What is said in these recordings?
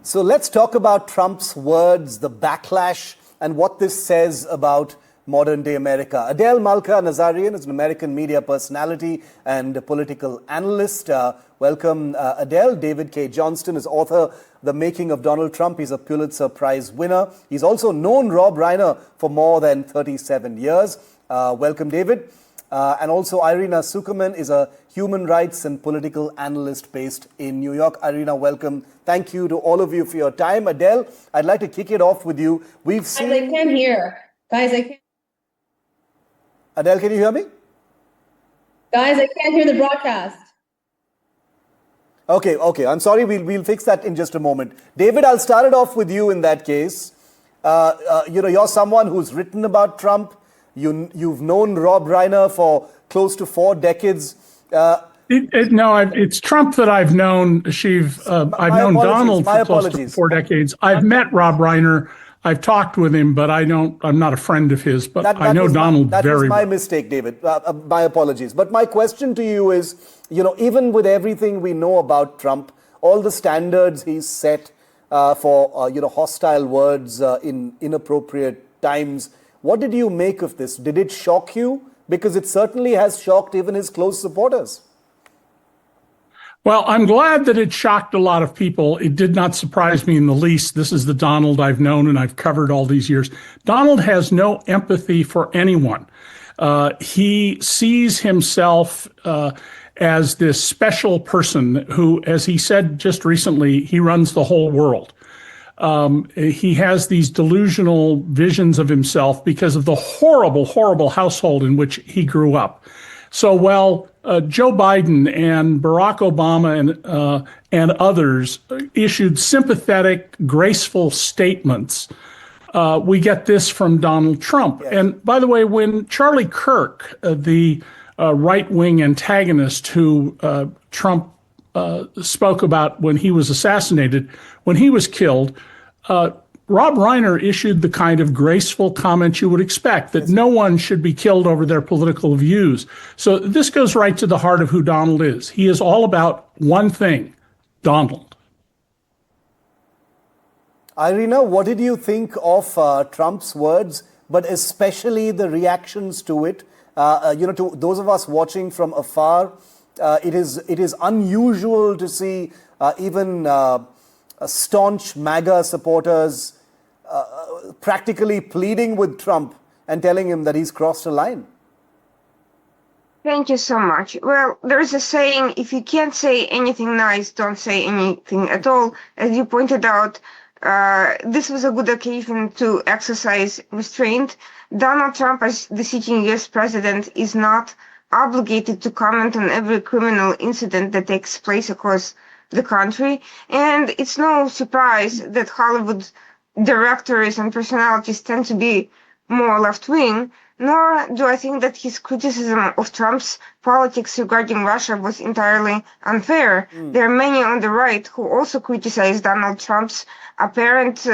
So let's talk about Trump's words, the backlash, and what this says about modern-day America. Adelle Nazarian is an American media personality and a political analyst. Welcome, Adelle. David K. Johnston is author, The Making of Donald Trump. He's a Pulitzer Prize winner. He's also known Rob Reiner for more than 37 years. Welcome, David. And also Irina Tsukerman is a human rights and political analyst based in New York. Irina, welcome. Thank you to all of you for your time. Adelle, I'd like to kick it off with you. We've seen... Guys, I can't hear. Guys, I can't. Adelle, can you hear me? Guys, I can't hear the broadcast. Okay. I'm sorry. We'll fix that in just a moment. David, I'll start it off with you in that case. You're someone who's written about Trump. You've known Rob Reiner for close to 4 decades. It's Trump that I've known, Shiv. I've known Donald for close to 4 decades. I've met Rob Reiner. I've talked with him, but I'm not a friend of his, but I know Donald very well. That was my mistake, David. My apologies. But my question to you is, even with everything we know about Trump, all the standards he's set for, hostile words in inappropriate times, what did you make of this? Did it shock you? Because it certainly has shocked even his close supporters. Well, I'm glad that it shocked a lot of people. It did not surprise me in the least. This is the Donald I've known and I've covered all these years. Donald has no empathy for anyone. He sees himself as this special person who, as he said just recently, he runs the whole world. He has these delusional visions of himself because of the horrible, horrible household in which he grew up. So while Joe Biden and Barack Obama and others issued sympathetic, graceful statements, we get this from Donald Trump. Yes. And by the way, when Charlie Kirk, the right-wing antagonist who Trump spoke about when he was assassinated, when he was killed, Rob Reiner issued the kind of graceful comment you would expect, that no one should be killed over their political views. So this goes right to the heart of who Donald is. He is all about one thing, Donald. Irina, what did you think of Trump's words, but especially the reactions to it? To those of us watching from afar, it is unusual to see even staunch MAGA supporters practically pleading with Trump and telling him that he's crossed a line. Thank you so much. Well, there's a saying, if you can't say anything nice, don't say anything at all. As you pointed out, this was a good occasion to exercise restraint. Donald Trump, as the sitting US president, is not obligated to comment on every criminal incident that takes place across the country. And it's no surprise that Hollywood directors and personalities tend to be more left-wing, nor do I think that his criticism of Trump's politics regarding Russia was entirely unfair. There are many on the right who also criticize Donald Trump's apparent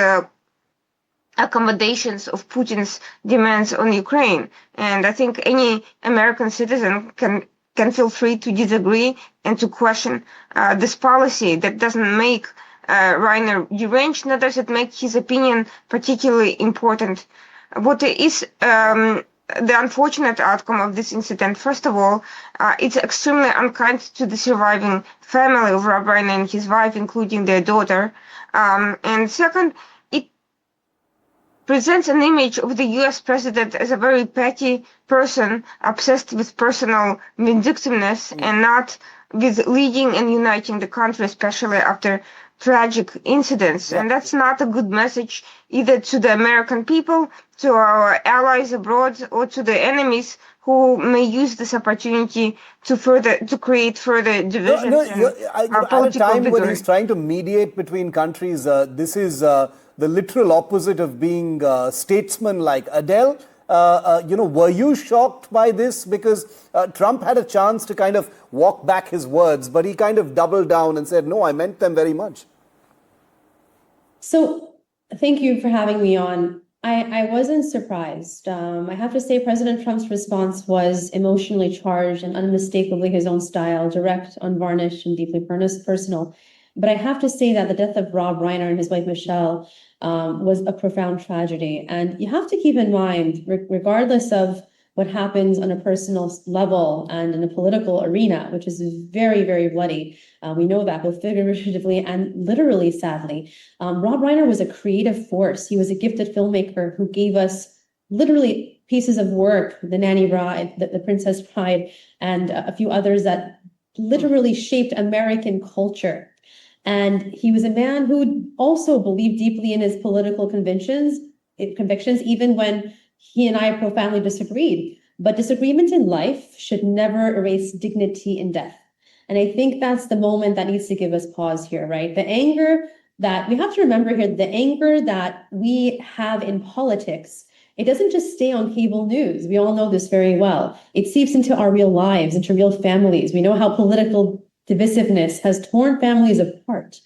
accommodations of Putin's demands on Ukraine. And I think any American citizen can feel free to disagree and to question this policy. That doesn't make Reiner deranged, nor does it make his opinion particularly important. What is the unfortunate outcome of this incident? First of all, it's extremely unkind to the surviving family of Rob Reiner and his wife, including their daughter. And second, it presents an image of the US president as a very petty person, obsessed with personal vindictiveness and not with leading and uniting the country, especially after tragic incidents. And that's not a good message either to the American people, to our allies abroad, or to the enemies who may use this opportunity to create further divisions. At a time when he's trying to mediate between countries, this is the literal opposite of being statesman-like. Adelle, were you shocked by this? Because Trump had a chance to kind of walk back his words, but he kind of doubled down and said, no, I meant them very much. So thank you for having me on. I wasn't surprised. I have to say President Trump's response was emotionally charged and unmistakably his own style, direct, unvarnished, and deeply personal. But I have to say that the death of Rob Reiner and his wife, Michelle, was a profound tragedy. And you have to keep in mind, regardless of what happens on a personal level and in a political arena, which is very, very bloody. We know that both figuratively and literally, sadly. Rob Reiner was a creative force. He was a gifted filmmaker who gave us literally pieces of work, The Nanny Bride, the Princess Bride, and a few others that literally shaped American culture. And he was a man who also believed deeply in his political convictions, even when he and I profoundly disagreed. But disagreement in life should never erase dignity in death. And I think that's the moment that needs to give us pause here, right? The anger that we have to remember here, the anger that we have in politics, it doesn't just stay on cable news. We all know this very well. It seeps into our real lives, into real families. We know how political divisiveness has torn families apart.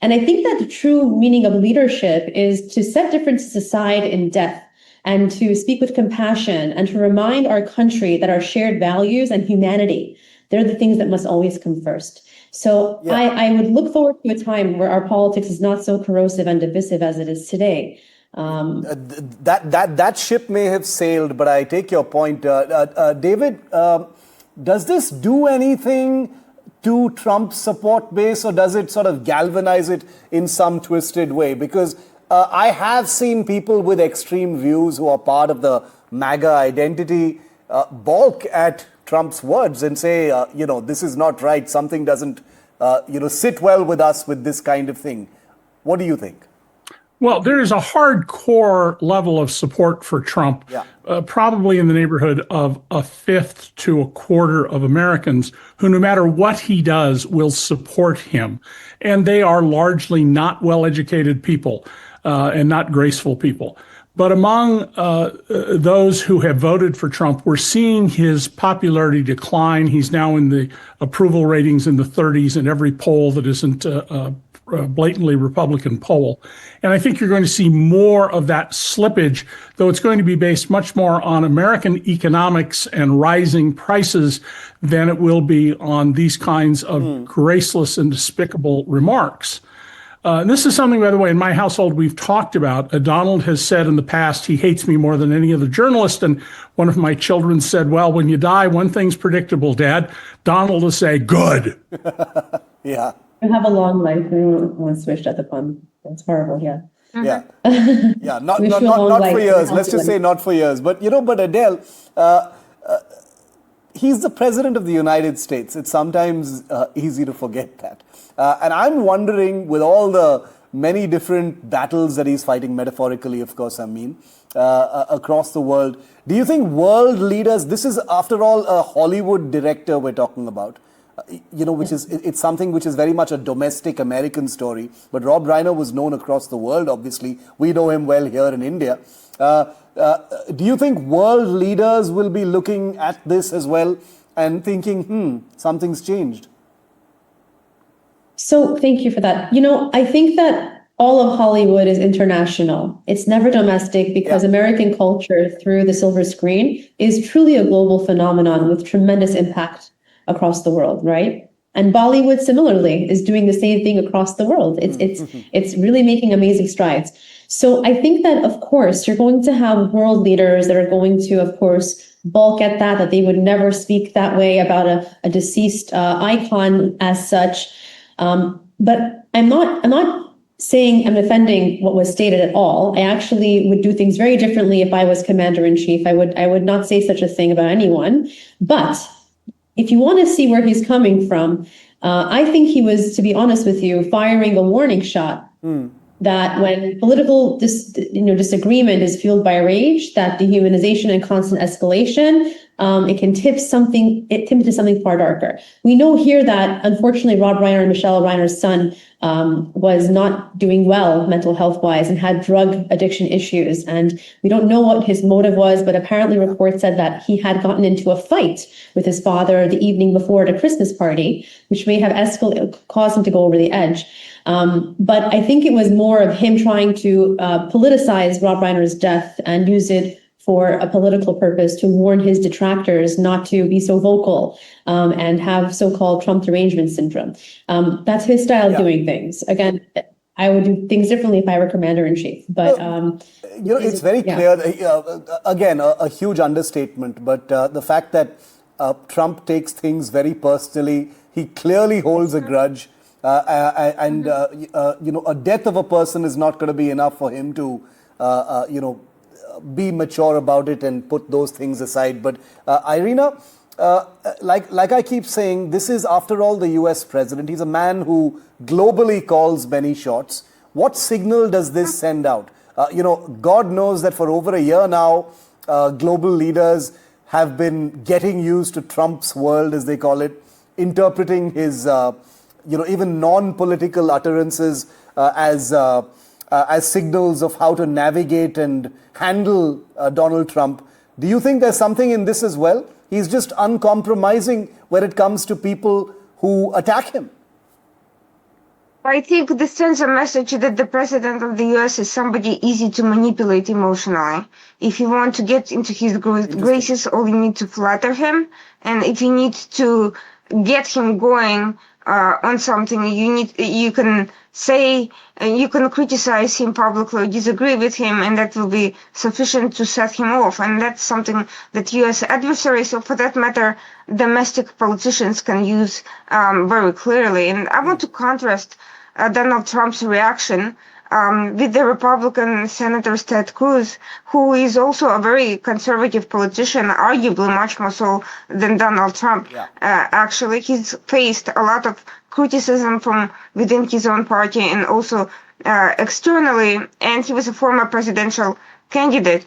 And I think that the true meaning of leadership is to set differences aside in death and to speak with compassion and to remind our country that our shared values and humanity, they're the things that must always come first. So yeah. I would look forward to a time where our politics is not so corrosive and divisive as it is today. That ship may have sailed, but I take your point. David, does this do anything to Trump's support base, or does it sort of galvanize it in some twisted way? Because I have seen people with extreme views who are part of the MAGA identity balk at Trump's words and say, this is not right. Something doesn't, sit well with us with this kind of thing. What do you think? Well, there is a hardcore level of support for Trump, probably in the neighborhood of a fifth to a quarter of Americans who, no matter what he does, will support him. And they are largely not well-educated people and not graceful people. But among those who have voted for Trump, we're seeing his popularity decline. He's now in the approval ratings in the 30s in every poll that isn't blatantly Republican poll. And I think you're going to see more of that slippage, though it's going to be based much more on American economics and rising prices than it will be on these kinds of graceless and despicable remarks. And this is something, by the way, in my household we've talked about. Donald has said in the past he hates me more than any other journalist. And one of my children said, well, when you die, one thing's predictable, Dad. Donald will say, good. Yeah. You have a long life. I don't want to switch at the pun. That's horrible, yeah. Yeah. Yeah, not for years. Let's just say not for years. But, but Adelle, he's the president of the United States. It's sometimes easy to forget that. And I'm wondering, with all the many different battles that he's fighting, metaphorically, of course, across the world, do you think world leaders, this is, after all, a Hollywood director we're talking about, it's something which is very much a domestic American story. But Rob Reiner was known across the world, obviously. We know him well here in India. Do you think world leaders will be looking at this as well and thinking, something's changed? So thank you for that. I think that all of Hollywood is international. It's never domestic because American culture through the silver screen is truly a global phenomenon with tremendous impact across the world, right? And Bollywood similarly is doing the same thing across the world. It's really making amazing strides. So I think that, of course, you're going to have world leaders that are going to, of course, balk at that they would never speak that way about a deceased icon as such. But I'm not saying I'm defending what was stated at all. I actually would do things very differently if I was commander-in-chief. I would not say such a thing about anyone. But if you want to see where he's coming from, I think he was, to be honest with you, firing a warning shot that when political disagreement is fueled by rage, that dehumanization and constant escalation, it can tip into something far darker. We know here that, unfortunately, Rob Reiner and Michelle Reiner's son was not doing well mental health-wise and had drug addiction issues. And we don't know what his motive was, but apparently reports said that he had gotten into a fight with his father the evening before at a Christmas party, which may have caused him to go over the edge. But I think it was more of him trying to politicize Rob Reiner's death and use it for a political purpose to warn his detractors not to be so vocal and have so-called Trump derangement syndrome. That's his style of doing things. Again, I would do things differently if I were commander-in-chief. But it's very clear. Again, a huge understatement. But the fact that Trump takes things very personally, he clearly holds a grudge, and a death of a person is not going to be enough for him to, be mature about it and put those things aside. But Irina, like I keep saying, this is, after all, the US president. He's a man who globally calls many shots. What signal does this send out? God knows that for over a year now, global leaders have been getting used to Trump's world, as they call it, interpreting his, even non-political utterances as signals of how to navigate and handle Donald Trump. Do you think there's something in this as well? He's just uncompromising when it comes to people who attack him. I think this sends a message that the president of the US is somebody easy to manipulate emotionally. If you want to get into his graces, all you need to flatter him. And if you need to get him going on something, you can say, and you can criticize him publicly or disagree with him, and that will be sufficient to set him off. And that's something that US adversaries, or for that matter, domestic politicians, can use very clearly. And I want to contrast Donald Trump's reaction with the Republican Senator Ted Cruz, who is also a very conservative politician, arguably much more so than Donald Trump. Actually, he's faced a lot of criticism from within his own party and also externally, and he was a former presidential candidate.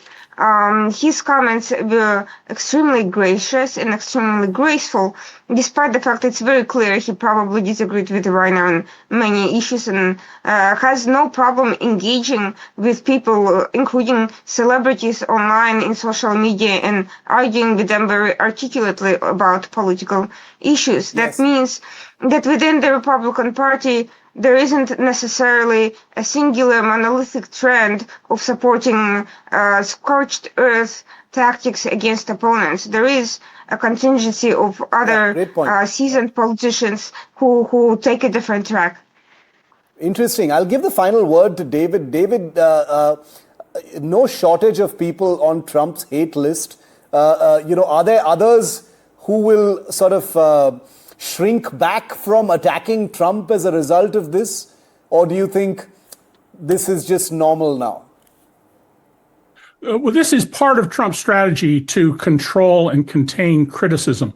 His comments were extremely gracious and extremely graceful, despite the fact it's very clear he probably disagreed with Reiner on many issues and has no problem engaging with people, including celebrities online in social media, and arguing with them very articulately about political issues. That means that within the Republican Party, there isn't necessarily a singular monolithic trend of supporting scorched earth tactics against opponents. There is a contingency of other seasoned politicians who take a different track. Interesting. I'll give the final word to David. David, no shortage of people on Trump's hate list. Are there others who will sort of shrink back from attacking Trump as a result of this? Or do you think this is just normal now? Well, this is part of Trump's strategy to control and contain criticism.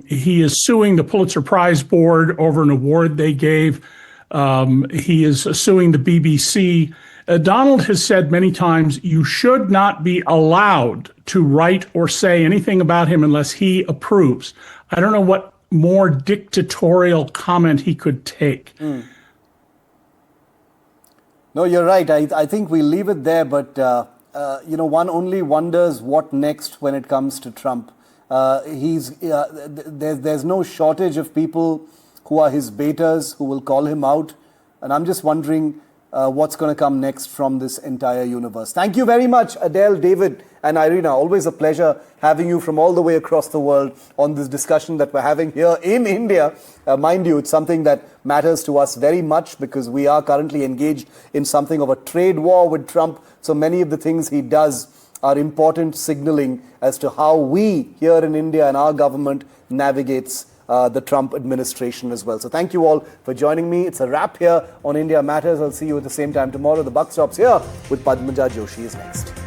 He is suing the Pulitzer Prize Board over an award they gave. He is suing the BBC. Donald has said many times, you should not be allowed to write or say anything about him unless he approves. I don't know what more dictatorial comment he could take. No, you're right. I think we leave it there, but one only wonders what next when it comes to Trump. There's no shortage of people who are his betas, who will call him out, and I'm just wondering what's going to come next from this entire universe. Thank you very much, Adelle, David, and Irina. Always a pleasure having you from all the way across the world on this discussion that we're having here in India. Mind you, it's something that matters to us very much because we are currently engaged in something of a trade war with Trump. So many of the things he does are important signaling as to how we here in India and our government navigates the Trump administration as well. So thank you all for joining me. It's a wrap here on India Matters. I'll see you at the same time tomorrow. The buck stops here with Padmaja Joshi is next.